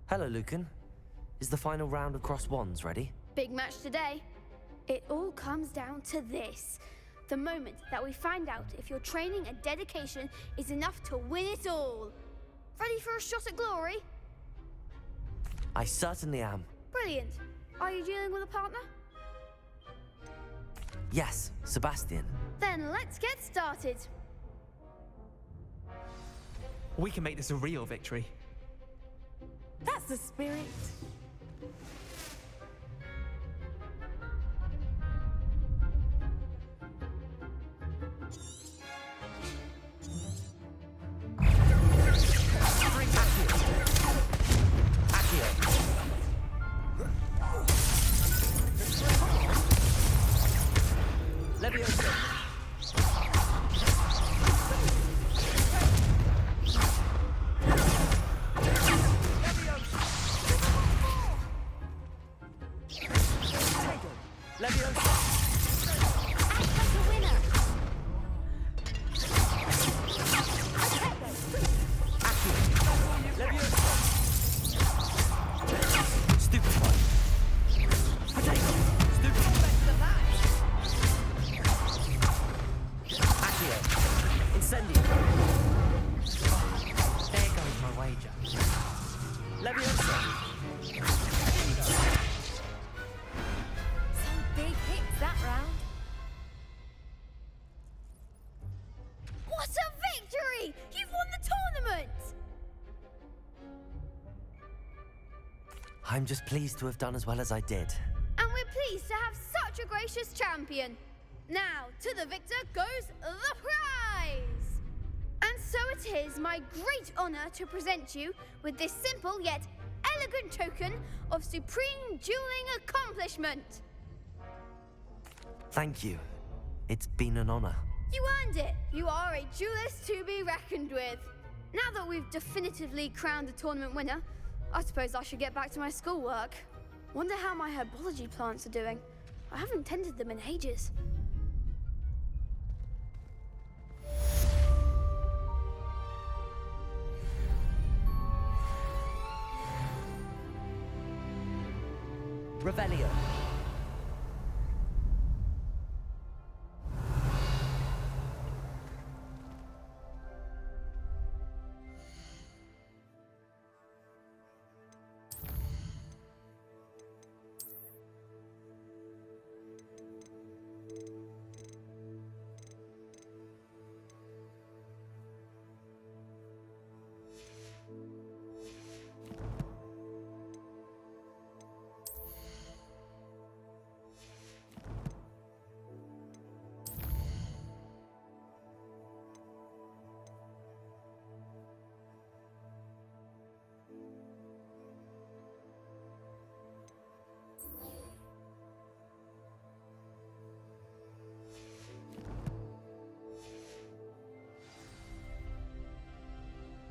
Hello, Lucan. Is the final round of cross wands ready? Big match today. It all comes down to this. The moment that we find out if your training and dedication is enough to win it all. Ready for a shot at glory? I certainly am. Brilliant. Are you dealing with a partner? Yes, Sebastian. Then let's get started. We can make this a real victory. That's the spirit. What a victory! You've won the tournament! I'm just pleased to have done as well as I did. And we're pleased to have such a gracious champion. Now, to the victor goes the prize! And so it is my great honor to present you with this simple yet elegant token of supreme dueling accomplishment. Thank you. It's been an honor. You earned it. You are a duelist to be reckoned with. Now that we've definitively crowned the tournament winner, I suppose I should get back to my schoolwork. Wonder how my herbology plants are doing. I haven't tended them in ages. Revelio.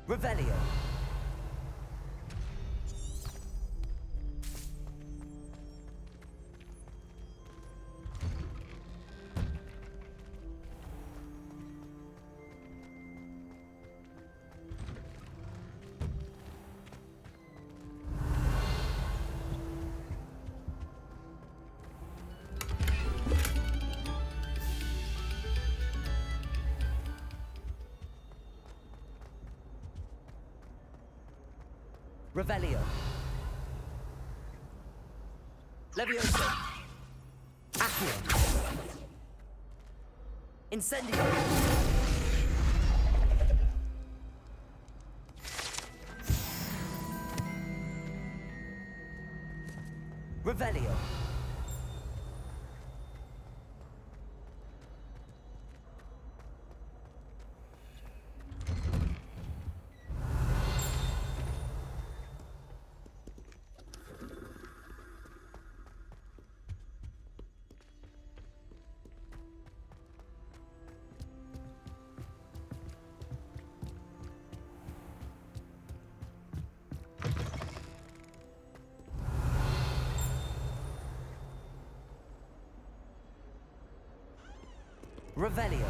Revelio. Revelio. Levioso. Accio. Incendio. Revelio. Revelio.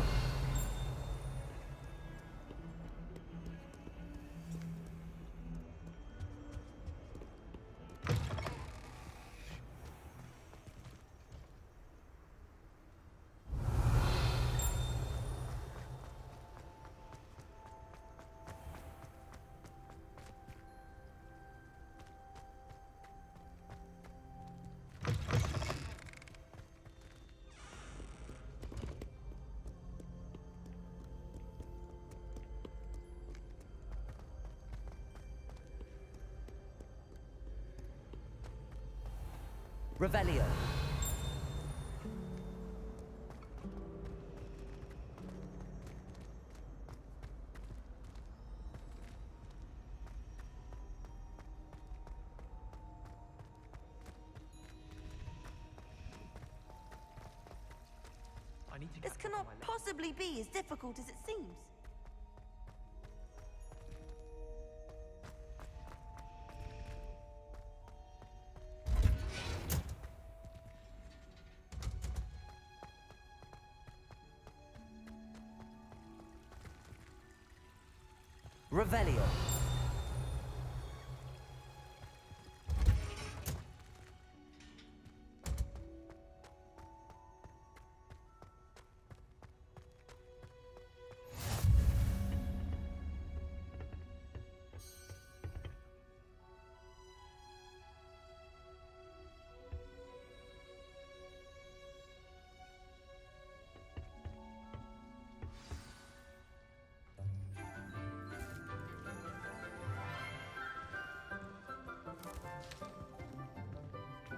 Revelio. I need to This catch up cannot on my possibly be as difficult as it seems. Revelio.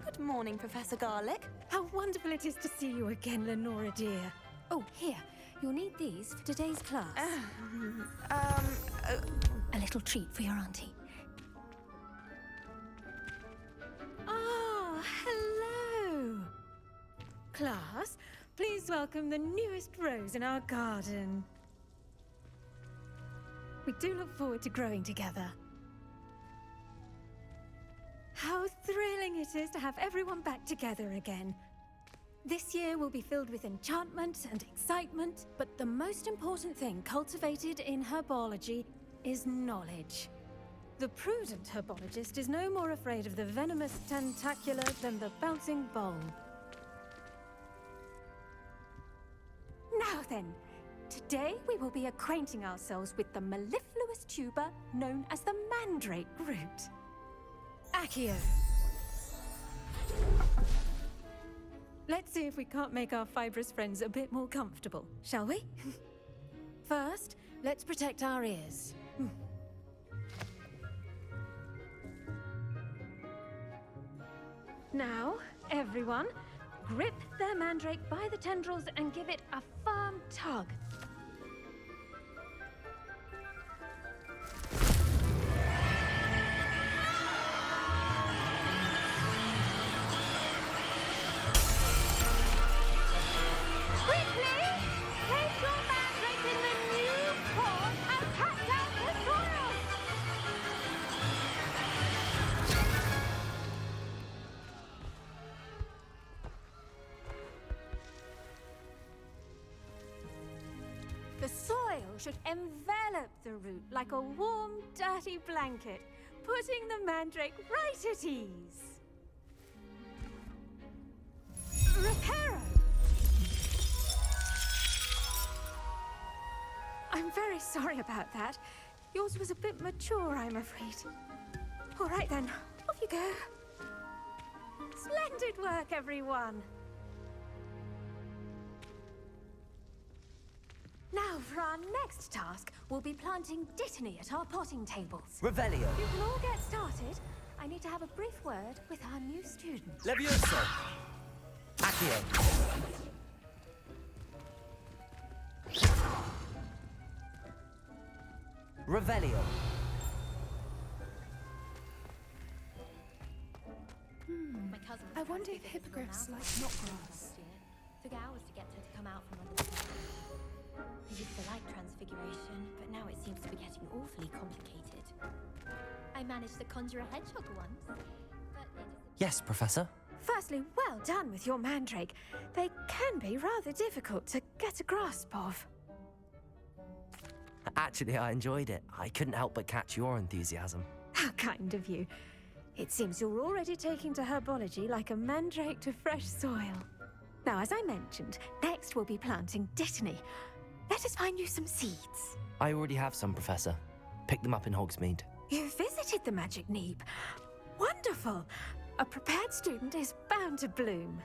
Good morning, Professor Garlic. How wonderful it is to see you again, Lenora dear. Oh, here. You'll need these for today's class. A little treat for your auntie. Ah, hello. Class, please welcome the newest rose in our garden. We do look forward to growing together. How thrilling it is to have everyone back together again. This year will be filled with enchantment and excitement, but the most important thing cultivated in herbology is knowledge. The prudent herbologist is no more afraid of the venomous tentacula than the bouncing bulb. Now then, today we will be acquainting ourselves with the mellifluous tuber known as the mandrake root. Accio. Let's see if we can't make our fibrous friends a bit more comfortable, shall we? First, let's protect our ears. Now, everyone, grip their mandrake by the tendrils and give it a firm tug. The soil should envelop the root like a warm, dirty blanket, putting the mandrake right at ease. Reparo! I'm very sorry about that. Yours was a bit mature, I'm afraid. All right then, off you go. Splendid work, everyone. Now, for our next task, we'll be planting dittany at our potting tables. Revelio. You can all get started. I need to have a brief word with our new student. Levioso. Accio. Revelio. My cousin was I trying to wonder if figure this hippogriffs one out like knot last grass. year. Took hours to get her to come out from under the table. I used to like transfiguration, but now it seems to be getting awfully complicated. I managed to conjure a hedgehog once, but it just... Yes, Professor. Firstly, well done with your mandrake. They can be rather difficult to get a grasp of. Actually, I enjoyed it. I couldn't help but catch your enthusiasm. How kind of you. It seems you're already taking to herbology like a mandrake to fresh soil. Now, as I mentioned, next we'll be planting dittany. Let us find you some seeds. I already have some, Professor. Picked them up in Hogsmeade. You visited the Magic Neeb. Wonderful. A prepared student is bound to bloom.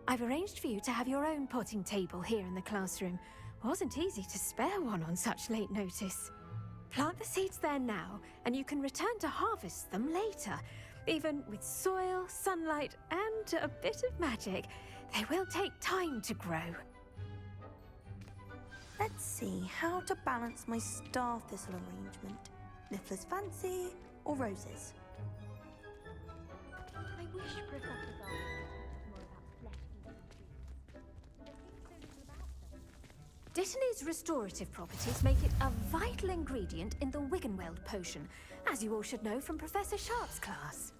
I've arranged for you to have your own potting table here in the classroom. Wasn't easy to spare one on such late notice. Plant the seeds there now, and you can return to harvest them later. Even with soil, sunlight, and a bit of magic, they will take time to grow. Let's see how to balance my star thistle arrangement. Niffler's fancy or roses? I wish Professor Garlic talked more about flesh-eating trees. There seems so little about them. Dittany's restorative properties make it a vital ingredient in the Wiggenweld potion, as you all should know from Professor Sharp's class.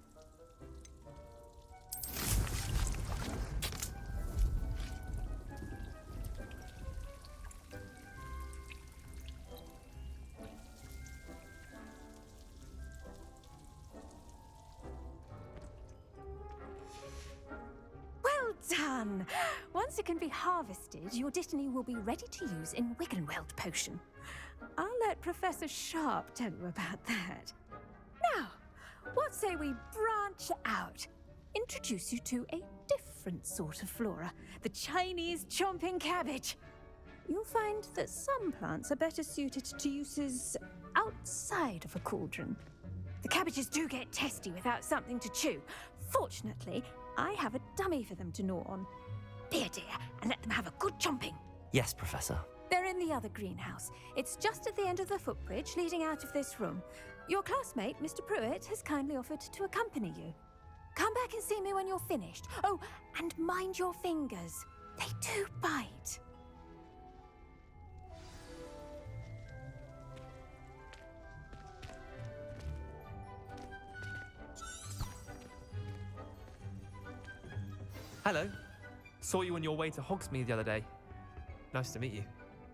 Well done! Once it can be harvested, your Dittany will be ready to use in Wiggenweld potion. I'll let Professor Sharp tell you about that. Now, what say we branch out? Introduce you to a different sort of flora, the Chinese chomping cabbage. You'll find that some plants are better suited to uses outside of a cauldron. The cabbages do get testy without something to chew. Fortunately, I have a dummy for them to gnaw on. Be a dear and let them have a good chomping. Yes, Professor. They're in the other greenhouse. It's just at the end of the footbridge leading out of this room. Your classmate, Mr. Pruitt, has kindly offered to accompany you. Come back and see me when you're finished. Oh, and mind your fingers. They do bite. Hello. Saw you on your way to Hogsmeade the other day. Nice to meet you.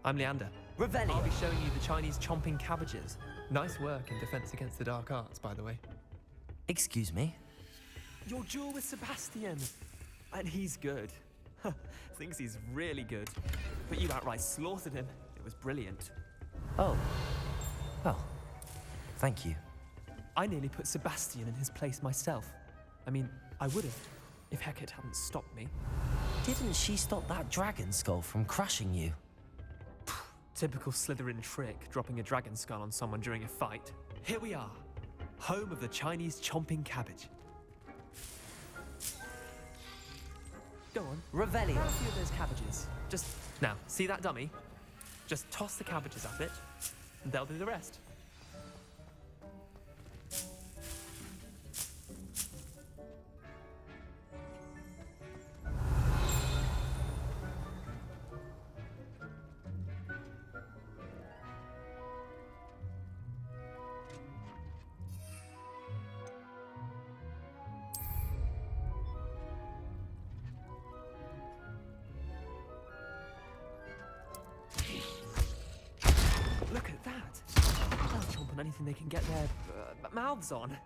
I'm Leander. Revelio. I'll be showing you the Chinese chomping cabbages. Nice work in Defense Against the Dark Arts, by the way. Excuse me? Your duel with Sebastian. And he's good. Thinks he's really good. But you outright slaughtered him. It was brilliant. Oh. Well, thank you. I nearly put Sebastian in his place myself. I mean, I would have, if Hecate hadn't stopped me. Didn't she stop that dragon skull from crushing you? Typical Slytherin trick, dropping a dragon skull on someone during a fight. Here we are, home of the Chinese chomping cabbage. Go on, Revelio. grab a few of those cabbages. Just, now, see that dummy? Just toss the cabbages at it, and they'll do the rest. Look at that! They'll chomp on anything they can get their mouths on.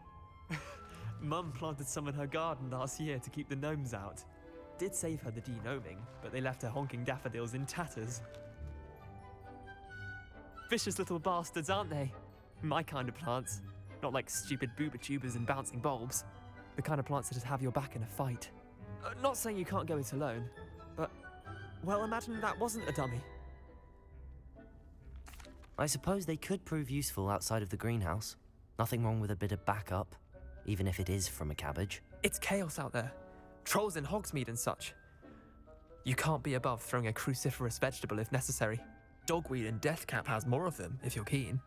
Mum planted some in her garden last year to keep the gnomes out. Did save her the de-gnoming, but they left her honking daffodils in tatters. Vicious little bastards, aren't they? My kind of plants. Not like stupid booba tubers and bouncing bulbs. The kind of plants that just have your back in a fight. Not saying you can't go it alone, but, well, imagine that wasn't a dummy. I suppose they could prove useful outside of the greenhouse. Nothing wrong with a bit of backup, even if it is from a cabbage. It's chaos out there. Trolls in Hogsmeade and such. You can't be above throwing a cruciferous vegetable if necessary. Dogweed and deathcap has more of them, if you're keen.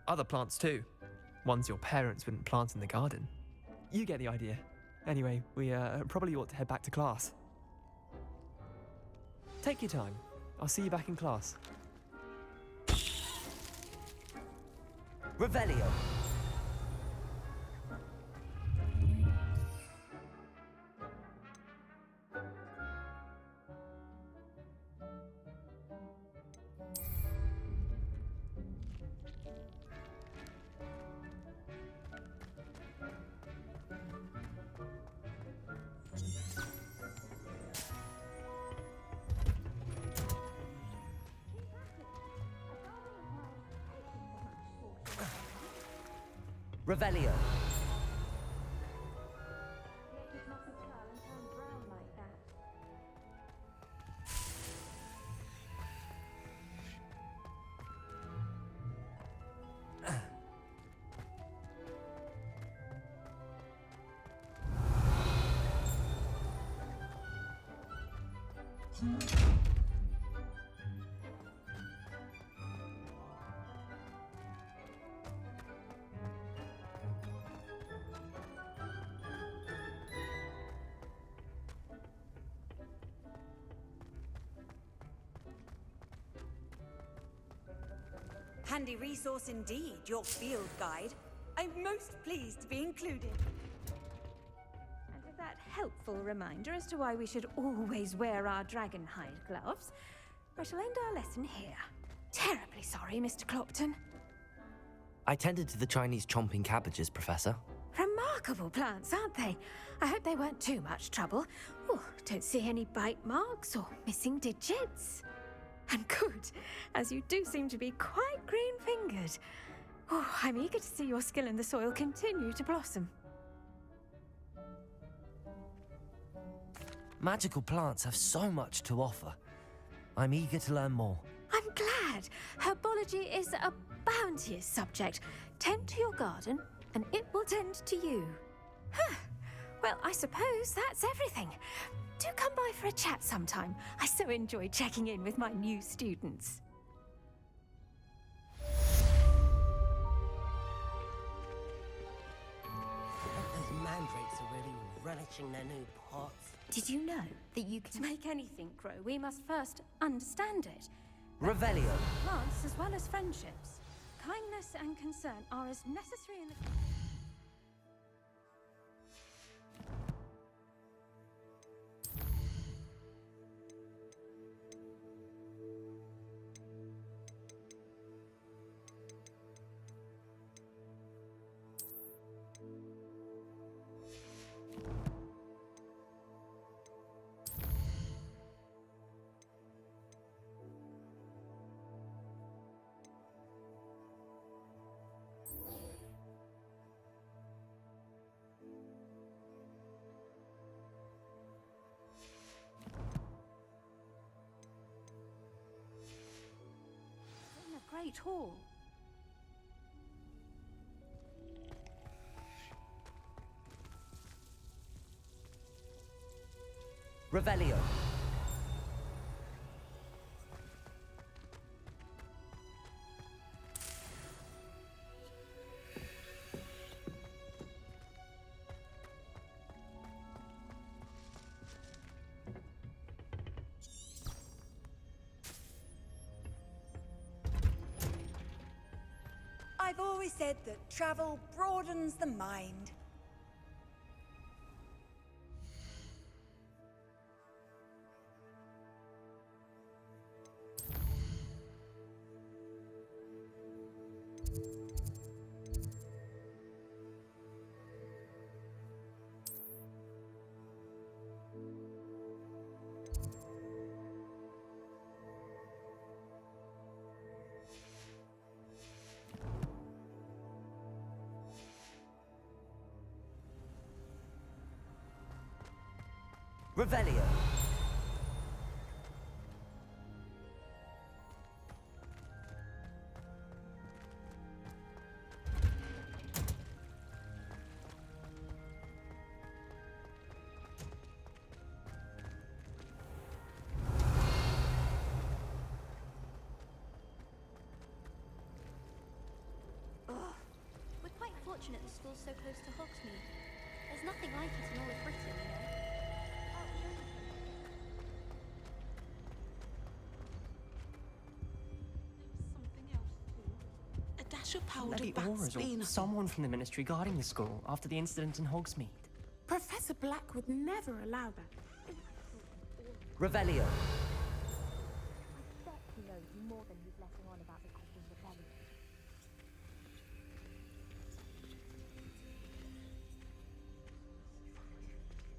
Other plants too. Ones your parents wouldn't plant in the garden. You get the idea. Anyway, we probably ought to head back to class. Take your time. I'll see you back in class. Revelio. Revelio. Handy resource indeed, your field guide. I'm most pleased to be included. And with that helpful reminder as to why we should always wear our dragonhide gloves, I shall end our lesson here. Terribly sorry, Mr. Clopton. I tended to the Chinese chomping cabbages, Professor. Remarkable plants, aren't they? I hope they weren't too much trouble. Oh, don't see any bite marks or missing digits. And good, as you do seem to be quite green-fingered. Oh, I'm eager to see your skill in the soil continue to blossom. Magical plants have so much to offer. I'm eager to learn more. I'm glad. Herbology is a bounteous subject. Tend to your garden, and it will tend to you. Huh. Well, I suppose that's everything. Do come by for a chat sometime. I so enjoy checking in with my new students. Those mandrakes are really relishing their new pots. Did you know that you can... To make anything grow, we must first understand it. Revelio. Plants as well as friendships. Kindness and concern are as necessary in the... Great hall. Revelio. I've always said that travel broadens the mind. Revelio. We're quite fortunate the school's so close to Hogsmeade. There's nothing like it in all of Britain, you know. A dash of powder Lady bats Aura's or being... someone from the Ministry guarding the school after the incident in Hogsmeade. Professor Black would never allow that. Revelio. He knows more than he's letting on about the